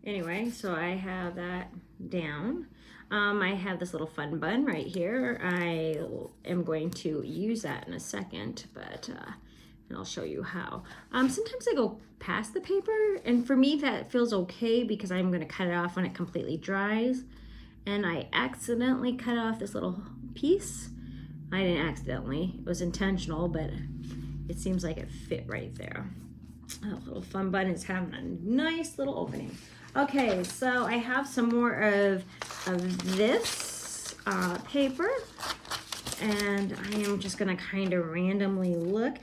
Anyway, so I have that down. I have this little fun bun right here. I am going to use that in a second, but and I'll show you how. Sometimes I go past the paper, and for me that feels okay because I'm going to cut it off when it completely dries. And I accidentally cut off this little piece. I didn't accidentally, it was intentional, but it seems like it fit right there. That little fun bun is having a nice little opening. Okay, so I have some more of this paper, and I am just gonna kind of randomly look.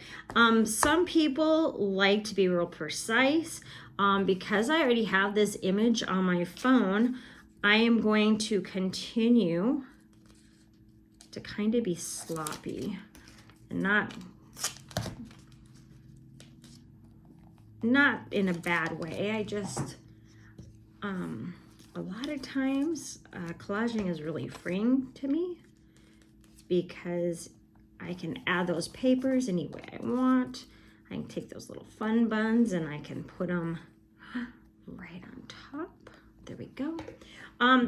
Some people like to be real precise. Because I already have this image on my phone, I am going to continue to kind of be sloppy and not in a bad way. I just, a lot of times collaging is really freeing to me because I can add those papers any way I want. I can take those little fun buns and I can put them right on top. There we go.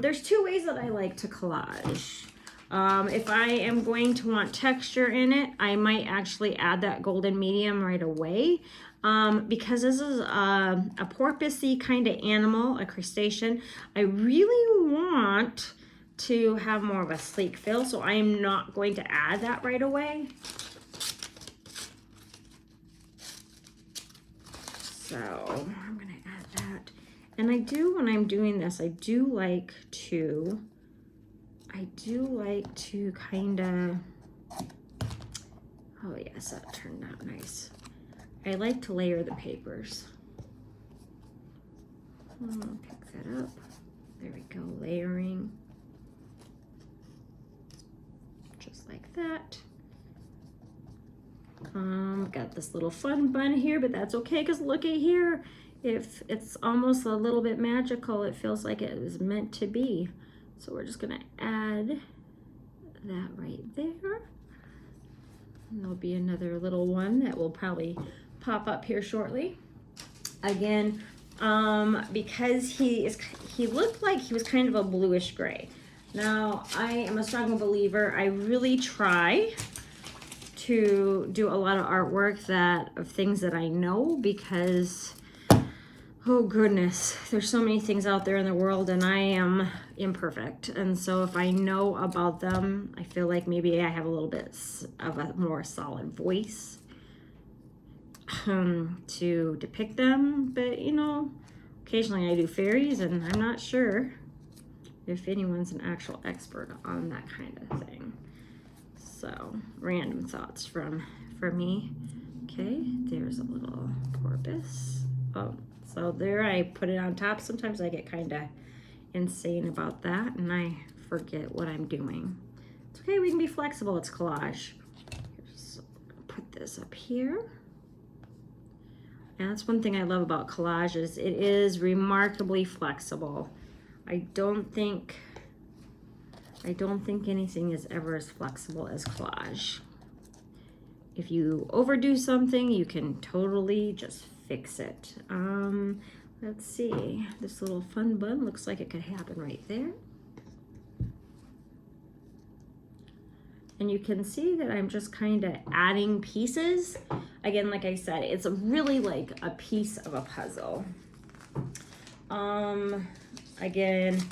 There's two ways that I like to collage. If I am going to want texture in it, I might actually add that golden medium right away. Because this is a porpoisey kind of animal, a crustacean, I really want to have more of a sleek feel, so I am not going to add that right away. So I'm gonna add that. And I do, when I'm doing this, I do like to kind of, oh yes, that turned out nice. I like to layer the papers. I'll pick that up. There we go, layering. Just like that. Got this little fun bun here, but that's okay because look at here. If it's almost a little bit magical, it feels like it was meant to be. So we're just gonna add that right there. And there'll be another little one that will probably pop up here shortly. Again, because he looked like he was kind of a bluish gray. Now, I am a strong believer. I really try to do a lot of artwork of things that I know because, oh goodness, there's so many things out there in the world and I am imperfect. And so if I know about them, I feel like maybe I have a little bit of a more solid voice to depict them. But you know, occasionally I do fairies and I'm not sure if anyone's an actual expert on that kind of thing. So random thoughts from me. Okay, there's a little porpoise. Oh, so there I put it on top. Sometimes I get kind of insane about that and I forget what I'm doing. It's okay, we can be flexible, it's collage. Just put this up here. And that's one thing I love about collage is it is remarkably flexible. I don't think anything is ever as flexible as collage. If you overdo something, you can totally just fix it. Let's see, this little fun bun looks like it could happen right there. And you can see that I'm just kind of adding pieces. Again, like I said, it's really like a piece of a puzzle. Again,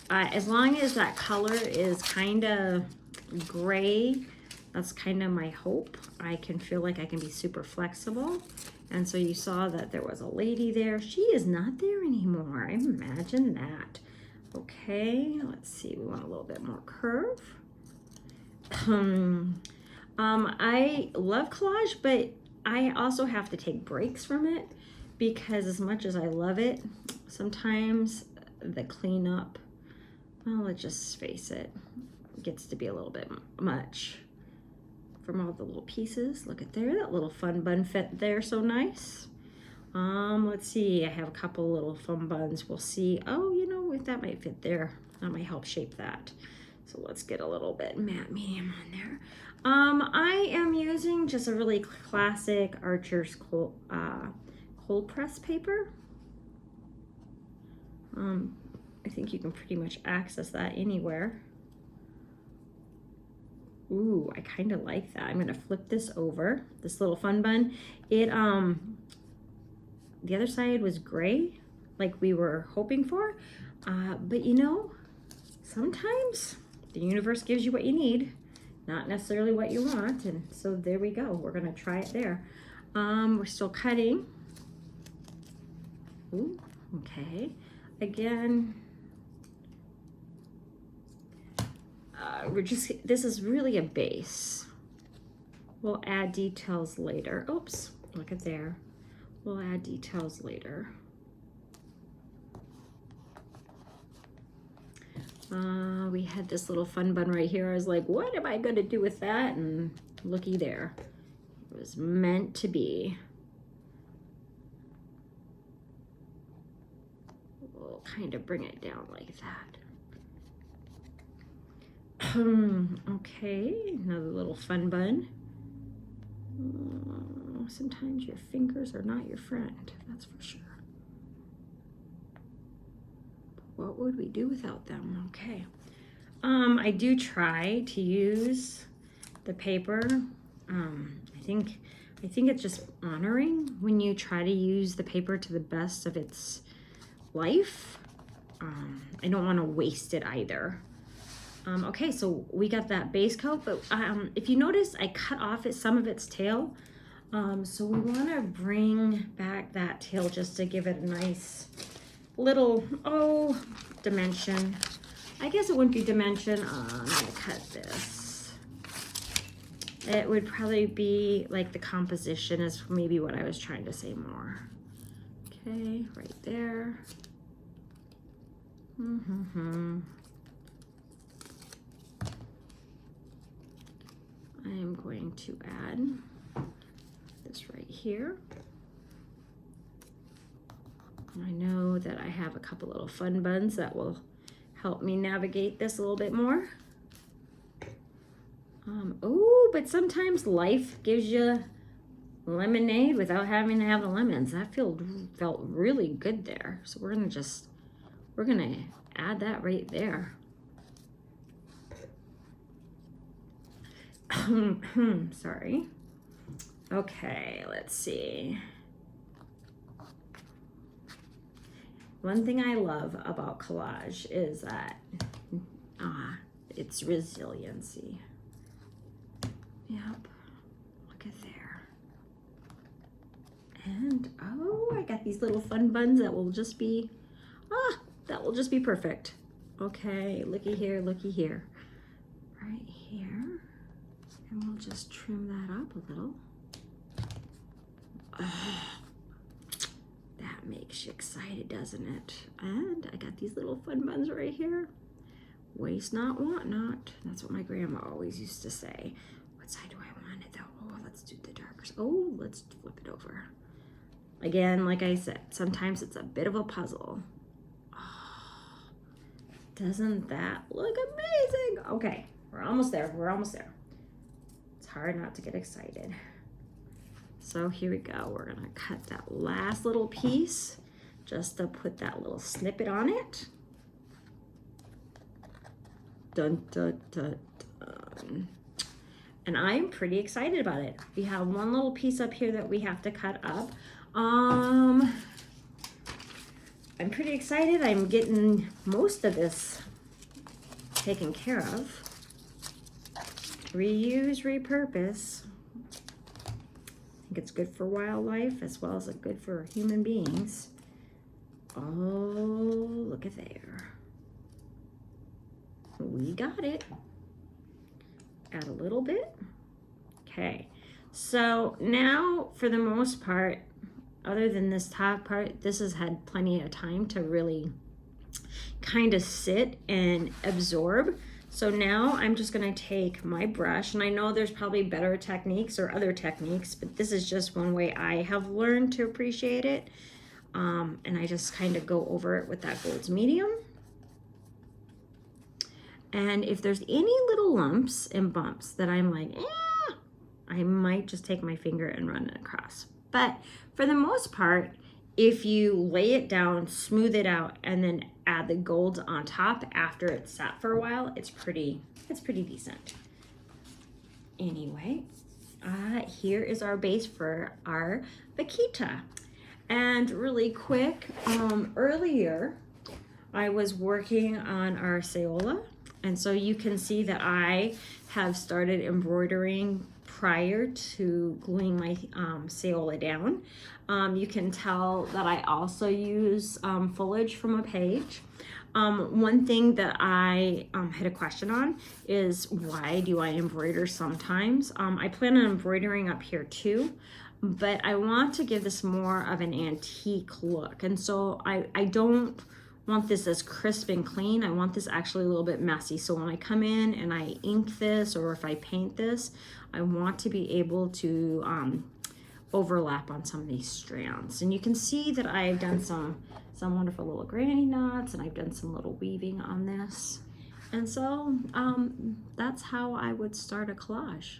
as long as that color is kind of gray, that's kind of my hope. I can feel like I can be super flexible. And so you saw that there was a lady there. She is not there anymore. Imagine that. Okay, let's see. We want a little bit more curve. I love collage, but I also have to take breaks from it because as much as I love it, sometimes the cleanup, well, let's just face it, gets to be a little bit much from all the little pieces. Look at there, that little fun bun fit there so nice. Let's see, I have a couple little fun buns. We'll see. Oh, you know, if that might fit there, that might help shape that. So let's get a little bit matte medium on there. I am using just a really classic Archer's cold press paper. I think you can pretty much access that anywhere. Ooh, I kind of like that. I'm gonna flip this over, this little fun bun. It, the other side was gray, like we were hoping for. But you know, sometimes the universe gives you what you need, not necessarily what you want. And so there we go. We're gonna try it there. We're still cutting. Ooh, okay. Again, this is really a base. We'll add details later. Oops, look at there. We'll add details later. We had this little fun bun right here. I was like, what am I gonna do with that? And looky there. It was meant to be. We'll kind of bring it down like that. Okay, another little fun bun. Sometimes your fingers are not your friend, that's for sure. What would we do without them? Okay. I do try to use the paper. I think it's just honoring when you try to use the paper to the best of its life. I don't want to waste it either. Okay, so we got that base coat, but if you notice, I cut off some of its tail. So we want to bring back that tail just to give it a nice little, dimension. I guess it wouldn't be dimension. I'm gonna cut this. It would probably be like the composition is maybe what I was trying to say more. Okay, right there. I am going to add this right here. I know that I have a couple little fun buns that will help me navigate this a little bit more. But sometimes life gives you lemonade without having to have the lemons. That felt really good there. So we're gonna add that right there. Sorry. Okay, let's see. One thing I love about collage is that it's resiliency. Yep, look at there. And I got these little fun buns that will just be, perfect. Okay, looky here, right here. And we'll just trim that up a little. That makes you excited, doesn't it? And I got these little fun buns right here. Waste not, want not. That's what my grandma always used to say. What side do I want it though? Oh, let's do the darker. Oh, let's flip it over. Again, like I said, sometimes it's a bit of a puzzle. Oh, doesn't that look amazing? Okay, we're almost there. It's hard not to get excited. So here we go. We're gonna cut that last little piece just to put that little snippet on it. Dun, dun, dun, dun. And I'm pretty excited about it. We have one little piece up here that we have to cut up. I'm pretty excited. I'm getting most of this taken care of. Reuse, repurpose. I think it's good for wildlife as well as it's good for human beings. Oh, look at there. We got it. Add a little bit. Okay, so now for the most part, other than this top part, this has had plenty of time to really kind of sit and absorb. So now I'm just gonna take my brush, and I know there's probably better techniques or other techniques, but this is just one way I have learned to appreciate it. And I just kind of go over it with that Gold's Medium. And if there's any little lumps and bumps that I'm like, I might just take my finger and run it across. But for the most part, if you lay it down, smooth it out, and then add the gold on top after it's sat for a while, it's pretty decent. Anyway, here is our base for our Vaquita. And really quick, earlier I was working on our Saola, and so you can see that I have started embroidering prior to gluing my Saola down. You can tell that I also use foliage from a page. One thing that I had a question on is, why do I embroider sometimes? I plan on embroidering up here too, but I want to give this more of an antique look. And so I don't want this as crisp and clean. I want this actually a little bit messy. So when I come in and I ink this, or if I paint this, I want to be able to overlap on some of these strands. And you can see that I've done some wonderful little granny knots, and I've done some little weaving on this. And so that's how I would start a collage.